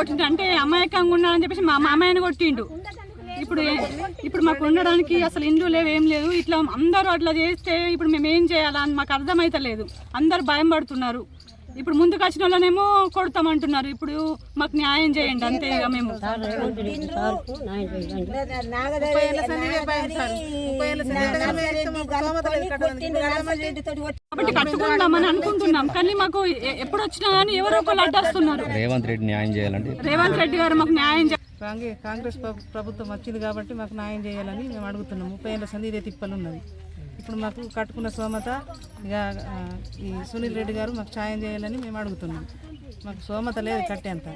కొట్టిండు, అంటే అమాయకంగా ఉండాలని చెప్పేసి మా మామయ్యని కొట్టిండు. ఇప్పుడు మాకు ఉండడానికి అసలు ఇండ్లు లేవు, ఏం లేదు. ఇట్లా అందరూ అట్లా చేస్తే ఇప్పుడు మేము ఏం చేయాలని మాకు అర్థమైతలేదు. అందరు భయం పడుతున్నారు. ఇప్పుడు ముందుకు వచ్చిన వాళ్ళనేమో కొడతామంటున్నారు. ఇప్పుడు మాకు న్యాయం చేయండి అంతే. ఇక మేము కాబట్టి కట్టుకుందామని అనుకుంటున్నాం, కానీ మాకు ఎప్పుడు వచ్చినా కానీ ఎవరో ఒకళ్ళు అడ్డొస్తున్నారు. రేవంత్ రెడ్డి న్యాయం చేయాలంటే రేవంత్ రెడ్డి గారు మాకు న్యాయం కాంగ్రెస్ ప్రభుత్వం వచ్చింది కాబట్టి మాకు న్యాయం చేయాలని మేము అడుగుతున్నాం. 30 ఏళ్ళ సంది ఇదే తిప్పలు ఉన్నది. ఇప్పుడు మాకు కట్టుకున్న సోమత ఇక ఈ సునీల్ రెడ్డి గారు మాకు సాయం చేయాలని మేము అడుగుతున్నాం. మాకు సోమత లేదు కట్టేంత.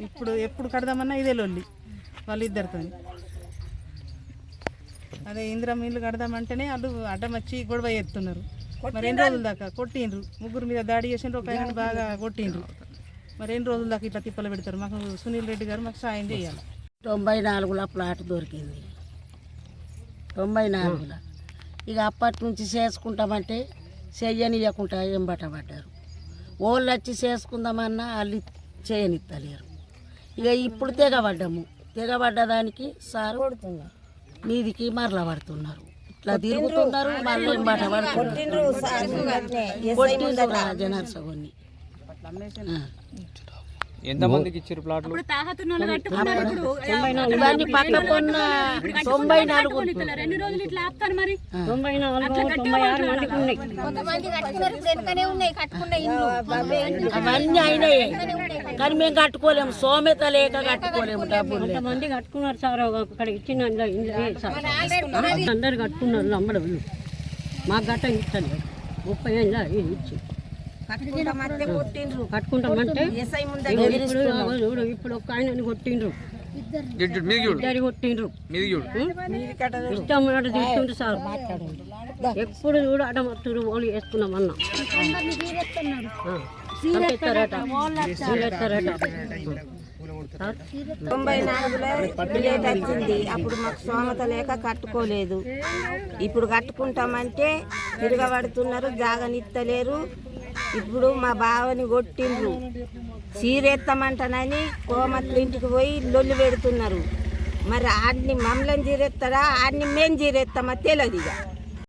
ఇప్పుడు ఎప్పుడు కడదామన్నా ఇదే లొల్లి వాళ్ళిద్దరితో. అదే ఇందిరమ్మ ఇల్లు కడదామంటేనే వాళ్ళు అడ్డం వచ్చి గొడవ ఎత్తున్నారు. మరి ఎన్ని రోజుల దాకా కొట్టిండ్రు, ముగ్గురు మీద దాడి చేసిండ్రు, ఒక ఆయన బాగా కొట్టిండ్రు. మరి ఎన్ని రోజుల దాకా ఇట్లా తిప్పలు పెడతారు? మాకు సునీల్ రెడ్డి గారు మాకు సాయం చేయాలి. 94లో ప్లాట్ దొరికింది, 94లో. ఇక అప్పటి నుంచి చేసుకుంటామంటే చెయ్యనియకుండా ఎంబటపడ్డారు. వాళ్ళు వచ్చి చేసుకుందామన్నా వాళ్ళు చేయనిత్తలేరు. ఇక ఇప్పుడు తెగబడ్డదానికి సార్ మీదికి మరల పడుతున్నారు. ఇట్లా తిరుగుతున్నారు, మళ్ళీ ఎంబట పడుతున్నారు. కొట్టిండ్రు జనర్సగొన్ని. ఎంతమందికి ఇచ్చారు ప్లాట్లు? ఇవన్నీ పక్క కొన్న 94 అవన్నీ అయినాయి, కానీ మేము కట్టుకోలేము. సోమెత లేక కట్టుకోలేము. డబ్బులు మంది కట్టుకున్నారు సార్, అక్కడ ఇచ్చిన అందరు కట్టుకున్నారు. అమ్మడం మాకు గట్ట ఇస్తాను 30 ఏళ్ళ ఇచ్చి కట్టుకుంటామంటే ఇప్పుడు ఒక ఆయనని కొట్టిండ్రు, కొట్టిండ్రు. ఇష్టం తీసుకుంటారు సార్. ఎప్పుడు చూడు అడమత్తురు వాళ్ళు వేసుకున్నామన్నా ఎత్తారట. 94లో వచ్చింది. అప్పుడు మాకు సోమత లేక కట్టుకోలేదు. ఇప్పుడు కట్టుకుంటామంటే తిరగబడుతున్నారు, జాగనిత్తలేరు. ఇప్పుడు మా బావని కొట్టిండ్రు, చీరెత్తమంటానని కోమట్ల ఇంటికి పోయి లొల్లు పెడుతున్నారు. మరి ఆడిని మమ్మల్ని చీరెత్తారా, ఆడిని మేము చీరెత్తామా తెలియదు. ఇక